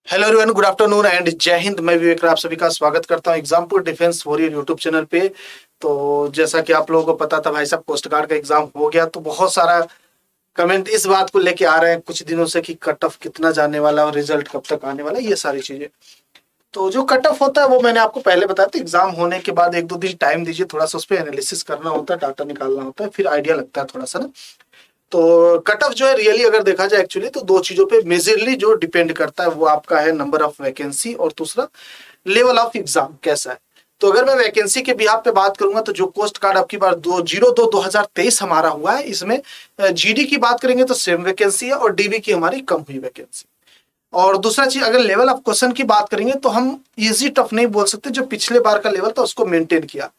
Hello everyone, good afternoon and जय हिंद। मैं विवेक, आप सभी का स्वागत करता हूं Exampur defence warrior YouTube channel पे। तो जैसा कि आप लोगों को पता था, भाई साहब कोस्ट गार्ड का एग्जाम हो गया, तो बहुत सारा कमेंट इस बात को लेके आ रहे हैं कुछ दिनों से कि कट ऑफ कितना जाने वाला और रिजल्ट कब तक आने वाला है, ये सारी चीजें। तो जो कट ऑफ होता है वो मैंने आपको पहले बताया था, एग्जाम होने के बाद एक दो दिन टाइम दीजिए, थोड़ा सा उस पर एनालिसिस करना होता है, डाटा निकालना होता है, फिर आइडिया लगता है थोड़ा सा ना। तो कट ऑफ जो है रियली अगर देखा जाए एक्चुअली तो दो चीजों पे मेजरली जो डिपेंड करता है वो आपका है नंबर ऑफ वैकेंसी और दूसरा लेवल ऑफ एग्जाम कैसा है। तो अगर मैं वैकेंसी के बिहाफ पे बात करूंगा तो जो कोस्ट गार्ड आपकी बार 2023 हमारा हुआ है, इसमें जीडी की बात करेंगे तो सेम वैकेंसी है और डीबी की हमारी कम हुई वैकेंसी। और दूसरा चीज, अगर लेवल ऑफ क्वेश्चन की बात करेंगे तो हम इजी टफ नहीं बोल सकते, जो पिछले बार का लेवल था उसको मेंटेन किया।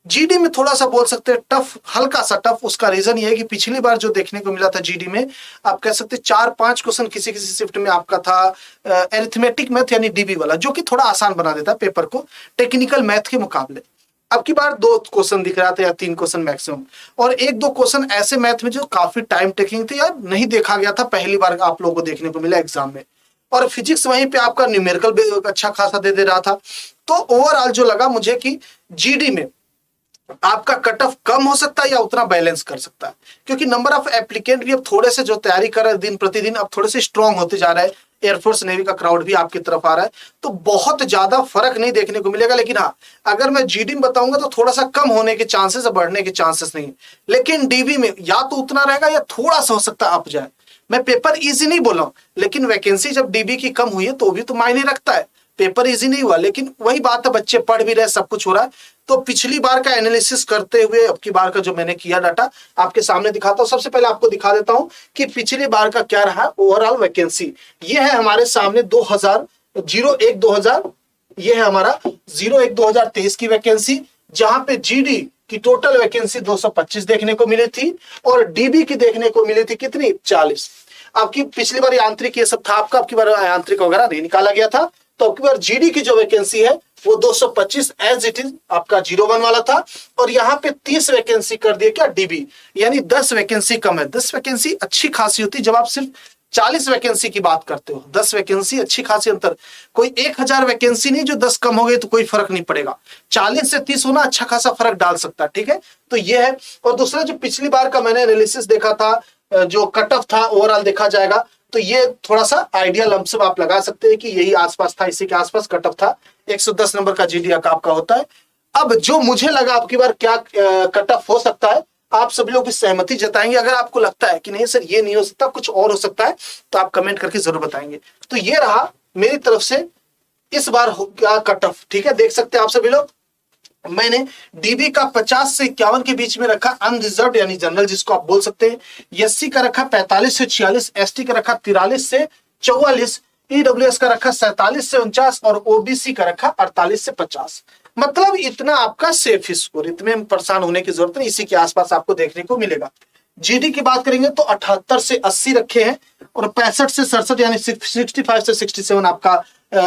जीडी में थोड़ा सा बोल सकते हैं टफ, हल्का सा टफ। उसका रीजन ये है कि पिछली बार जो देखने को मिला था जीडी में, आप कह सकते 4-5 क्वेश्चन किसी किसी शिफ्ट में आपका था एरिथमेटिक मैथ यानी डीबी वाला, जो कि थोड़ा आसान बना देता है पेपर को टेक्निकल मैथ के मुकाबले। अब की बार 2 क्वेश्चन दिख रहा था या 3 क्वेश्चन मैक्सिमम, और 1-2 क्वेश्चन ऐसे मैथ में जो काफी टाइम टेकिंग थे या नहीं देखा गया था, पहली बार आप लोगों को देखने को मिला एग्जाम में। और फिजिक्स वहीं पे आपका न्यूमेरिकल अच्छा खासा दे रहा था। तो ओवरऑल जो लगा मुझे कि जीडी में आपका कट ऑफ कम हो सकता है या उतना बैलेंस कर सकता है, क्योंकि नंबर ऑफ एप्लीकेंट भी अब थोड़े से जो तैयारी कर रहे हैं दिन प्रतिदिन अब थोड़े से स्ट्रांग होते जा रहा है। एयरफोर्स नेवी का क्राउड भी आपकी तरफ आ रहा है, तो बहुत ज्यादा फर्क नहीं देखने को मिलेगा। लेकिन हाँ, अगर मैं जीडी में बताऊंगा तो थोड़ा सा कम होने के चांसेस, बढ़ने के चांसेस नहीं। लेकिन डीबी में या तो उतना रहेगा या थोड़ा सा हो सकता है अप जाए। मैं पेपर इजी नहीं बोला हूं, लेकिन वैकेंसी जब डीबी की कम हुई है तो भी तो मायने रखता है। पेपर इजी नहीं हुआ, लेकिन वही बात है, बच्चे पढ़ भी रहे, सब कुछ हो रहा है। तो पिछली बार का एनालिसिस करते हुए अब की बार का जो मैंने किया डाटा आपके सामने दिखाता हूं। सबसे पहले आपको दिखा देता हूं कि पिछली बार का क्या रहा ओवरऑल वैकेंसी। ये है हमारे सामने 2001-2000, ये है हमारा 01-2023 की वैकेंसी, जहां पे जीडी की टोटल वैकेंसी 225 देखने को मिली थी और डीबी की देखने को मिली थी कितनी, 40। आपकी पिछली बार यांत्रिक ये सब था आपका, आपकी बार यांत्रिक वगैरह नहीं निकाला गया था। तो आपकी बार जीडी की जो वैकेंसी है वो 225 एज इट इज आपका 01 वाला था, और यहां पे 30 वैकेंसी कर दिया क्या डीबी, यानी 10 वैकेंसी कम है। 10 वैकेंसी अच्छी खासी होती जब आप सिर्फ 40 वैकेंसी की बात करते हो। 10 वैकेंसी अच्छी खासी अंतर, कोई 1000 वैकेंसी नहीं जो 10 कम हो गई तो कोई फर्क नहीं पड़ेगा। 40 से 30 होना अच्छा खासा फर्क डाल सकता है, ठीक है। तो ये है। और दूसरा जो पिछली बार का मैंने एनालिसिस देखा था, जो कट ऑफ था ओवरऑल देखा जाएगा तो ये थोड़ा सा आइडिया लमसम आप लगा सकते हैं कि यही आसपास था, इसी के आसपास कट ऑफ था। 110 नंबर का जीडी आपका होता है। अब जो मुझे लगा आपकी बार क्या कट ऑफ हो सकता है, आप सभी लोग भी सहमति जताएंगे। अगर आपको लगता है कि नहीं सर ये नहीं हो सकता, कुछ और हो सकता है, तो आप कमेंट करके जरूर बताएंगे। तो ये रहा मेरी तरफ से इस बार क्या कट ऑफ, ठीक है। देख सकते हैं आप सभी लोग, मैंने डीबी का 50 से 51 के बीच में रखा, अनरिजर्व यानी जनरल जिसको आप बोल सकते हैं। एससी का रखा 45 से 46, एसटी का रखा 43 से 44, ईडब्ल्यूएस का रखा 47 से 49 और ओबीसी का रखा 48 से 50। मतलब इतना आपका सेफ स्कोर, इतने परेशान होने की जरूरत नहीं, इसी के आसपास आपको देखने को मिलेगा। जीडी की बात करेंगे तो 78 से 80 रखे हैं और 65 से 67 यानी 65 से 67 आपका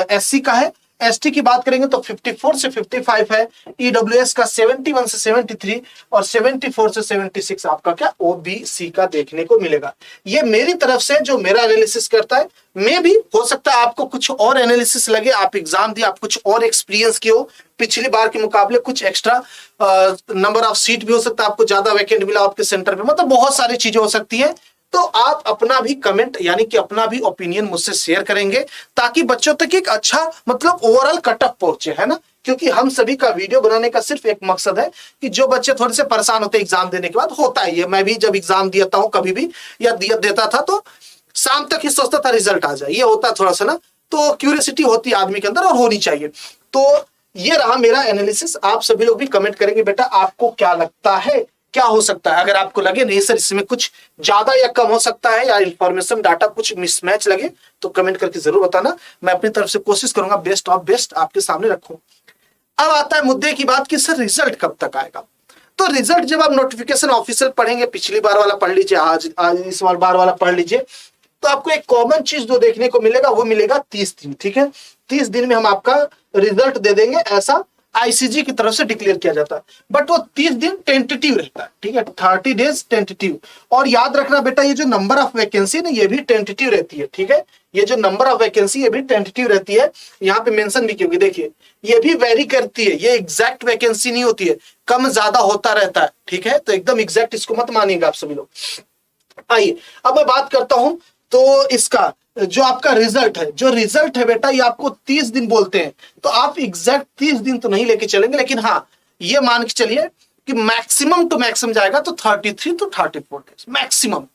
एससी का है। एसटी की बात करेंगे तो 54 से 55 है, ईडब्ल्यूएस का 71 से 73 और 74 से 76 आपका क्या ओबीसी का देखने को मिलेगा। ये मेरी तरफ से जो मेरा एनालिसिस करता है, मे भी हो सकता है आपको कुछ और एनालिसिस लगे, आप एग्जाम दिए, आप कुछ और एक्सपीरियंस किए हो, पिछली बार के मुकाबले कुछ एक्स्ट्रा नंबर ऑफ सीट भी हो सकता है, आपको ज्यादा वैकेंट मिला आपके सेंटर पे, मतलब बहुत सारी चीजें हो सकती है। तो आप अपना भी कमेंट यानी कि अपना भी ओपिनियन मुझसे शेयर करेंगे, ताकि बच्चों तक एक अच्छा मतलब ओवरऑल कट ऑफ पहुंचे, है ना। क्योंकि हम सभी का वीडियो बनाने का सिर्फ एक मकसद है कि जो बच्चे थोड़े से परेशान होते हैं एग्जाम देने के बाद, होता है ये, मैं भी जब एग्जाम देता हूं कभी भी या देता था तो शाम तक ही सोचता था रिजल्ट आ जाए, ये होता है थोड़ा सा ना, तो क्यूरियोसिटी होती है आदमी के अंदर और होनी चाहिए। तो ये रहा मेरा एनालिसिस। आप सभी लोग भी कमेंट करेंगे बेटा आपको क्या लगता है, क्या हो सकता है। अगर आपको लगे नहीं सर इसमें कुछ ज्यादा या कम हो सकता है, या इंफॉर्मेशन डाटा कुछ मिसमैच लगे, तो कमेंट करके जरूर बताना। मैं अपनी तरफ से कोशिश करूंगा बेस्ट ऑफ बेस्ट आपके सामने रखूं। अब आता है मुद्दे की बात कि सर रिजल्ट कब तक आएगा। तो रिजल्ट जब आप नोटिफिकेशन ऑफिशियल पढ़ेंगे, पिछली बार वाला पढ़ लीजिए, आज इस बार वाला पढ़ लीजिए, तो आपको एक कॉमन चीज जो देखने को मिलेगा वो मिलेगा 30 दिन, ठीक है। 30 दिन में हम आपका रिजल्ट दे देंगे, ऐसा आईसीजी की तरफ से डिक्लेयर किया जाता है, बट वो 30 दिन टेंटेटिव रहता है, ठीक है, 30 डेज टेंटेटिव। और याद रखना बेटा, ये जो नंबर ऑफ वैकेंसी ना, ये भी टेंटेटिव रहती है, ठीक है, ये जो नंबर ऑफ वैकेंसी ये भी टेंटेटिव रहती है। यहाँ पे मेंशन भी की होगी, देखिए ये भी वेरी करती है, ये एग्जैक्ट वैकेंसी नहीं होती है, कम ज्यादा होता रहता है, ठीक है, तो एकदम एग्जैक्ट इसको मत मानिएगा आप सभी लोग। आइए अब मैं बात करता हूं, तो इसका जो आपका रिजल्ट है, जो रिजल्ट है बेटा, ये आपको 30 दिन बोलते हैं, तो आप एग्जैक्ट 30 दिन तो नहीं लेके चलेंगे, लेकिन हाँ ये मान के चलिए कि मैक्सिमम टू मैक्सिमम जाएगा तो 33 टू 34 डेज मैक्सिमम।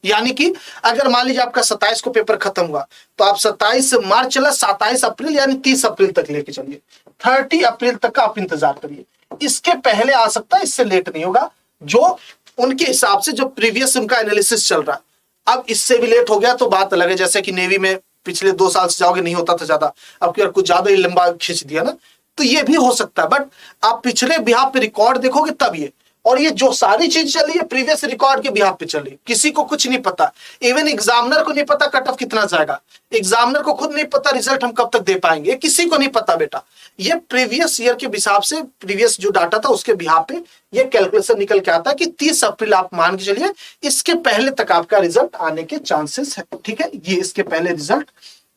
यानी कि अगर मान लीजिए आपका 27 को पेपर खत्म हुआ, तो आप 27 मार्च चला, 27 अप्रैल यानी 30 अप्रैल तक लेके चलिए, 30 अप्रैल तक का आप इंतजार करिए। इसके पहले आ सकता है, इससे लेट नहीं होगा, जो उनके हिसाब से जो प्रीवियस उनका एनालिसिस चल रहा है। अब इससे भी लेट हो गया तो बात अलग है, जैसे कि नेवी में पिछले 2 साल से जाओगे नहीं होता था ज्यादा, अब क्या कुछ ज्यादा ही लंबा खींच दिया ना, तो ये भी हो सकता है। बट आप पिछले बिहाफ पे रिकॉर्ड देखोगे तब ये, और ये जो सारी चीज चल रही है प्रीवियस रिकॉर्ड के बिहाफ पे चल रही है, किसी को कुछ नहीं पता, इवन एग्जामिनर को नहीं पता कट ऑफ कितना जाएगा, एग्जामिनर को खुद नहीं पता रिजल्ट हम कब तक दे पाएंगे, किसी को नहीं पता बेटा। ये प्रीवियस ईयर के हिसाब से, प्रीवियस जो डाटा था उसके बिहाफ पे ये कैलकुलेशन निकल के आता है कि 30 अप्रैल आप मान के चलिए, इसके पहले तक आपका रिजल्ट आने के चांसेस है, ठीक है, ये इसके पहले रिजल्ट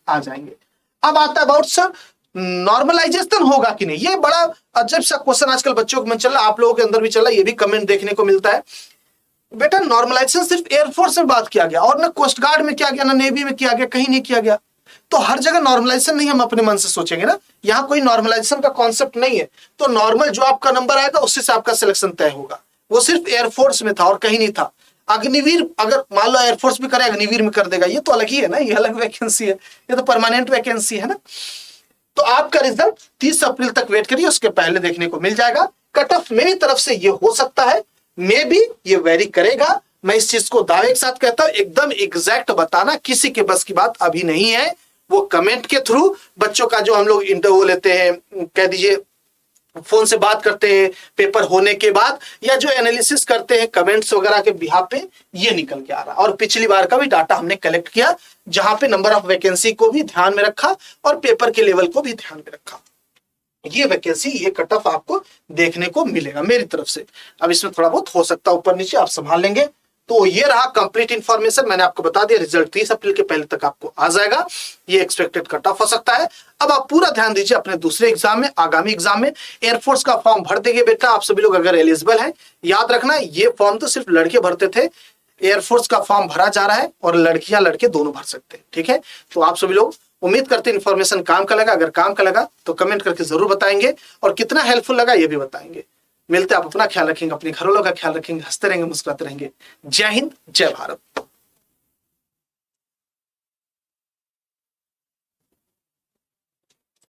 आ जाएंगे। अब आता है अबाउट सर नॉर्मलाइजेशन होगा कि नहीं, ये बड़ा अजब सा क्वेश्चन आजकल बच्चों के मन चल रहा है, आप लोगों के अंदर भी चल रहा है, ये भी कमेंट देखने को मिलता है। बेटा नॉर्मलाइजेशन सिर्फ एयरफोर्स में बात किया गया, और ना कोस्ट गार्ड में किया गया, ना नेवी में किया गया, कहीं नहीं किया गया। तो हर जगह नॉर्मलाइजेशन नहीं हम अपने मन से सोचेंगे ना, यहाँ कोई नॉर्मलाइजेशन का कॉन्सेप्ट नहीं है। तो नॉर्मल जो आपका नंबर आएगा उससे से आपका सिलेक्शन तय होगा, वो सिर्फ एयरफोर्स में था और कहीं नहीं था। अग्निवीर अगर मान लो एयरफोर्स भी करे, अग्निवीर में कर देगा, ये तो अलग ही है ना, ये अलग वैकेंसी है, ये तो परमानेंट वैकेंसी है ना। तो आपका रिजल्ट 30 अप्रैल तक वेट करिए, उसके पहले देखने को मिल जाएगा। कट ऑफ मेरी तरफ से ये हो सकता है, मे भी ये वेरी करेगा, मैं इस चीज को दावे के साथ कहता हूं। एकदम एग्जैक्ट बताना किसी के बस की बात अभी नहीं है, वो कमेंट के थ्रू बच्चों का जो हम लोग इंटरव्यू लेते हैं, कह दीजिए फोन से बात करते हैं पेपर होने के बाद, या जो एनालिसिस करते हैं कमेंट्स वगैरह के बिहाफ पे, ये निकल के आ रहा। और पिछली बार का भी डाटा हमने कलेक्ट किया, जहां पे नंबर ऑफ वैकेंसी को भी ध्यान में रखा और पेपर के लेवल को भी ध्यान में रखा। ये वैकेंसी, ये कट ऑफ आपको देखने को मिलेगा मेरी तरफ से। अब इसमें थोड़ा बहुत हो सकता है ऊपर नीचे, आप संभाल लेंगे। तो ये रहा कंप्लीट इंफॉर्मेशन, मैंने आपको बता दिया, रिजल्ट 30 अप्रैल के पहले तक आपको आ जाएगा, ये एक्सपेक्टेड कट ऑफ हो सकता है। अब आप पूरा ध्यान दीजिए अपने दूसरे एग्जाम में, आगामी एग्जाम में एयरफोर्स का फॉर्म भर देंगे बेटा आप सभी लोग अगर एलिजिबल हैं। याद रखना ये फॉर्म तो सिर्फ लड़के भरते थे, एयरफोर्स का फॉर्म भरा जा रहा है और लड़कियां लड़के दोनों भर सकते हैं, ठीक है। तो आप सभी लोग उम्मीद करते हैं इन्फॉर्मेशन काम का लगा, अगर काम का लगा तो कमेंट करके जरूर बताएंगे, और कितना हेल्पफुल लगा ये भी बताएंगे। मिलते हैं, आप अपना ख्याल रखेंगे, अपने घर वालों का ख्याल रखेंगे, हंसते रहेंगे, मुस्कुराते रहेंगे। जय हिंद, जय भारत।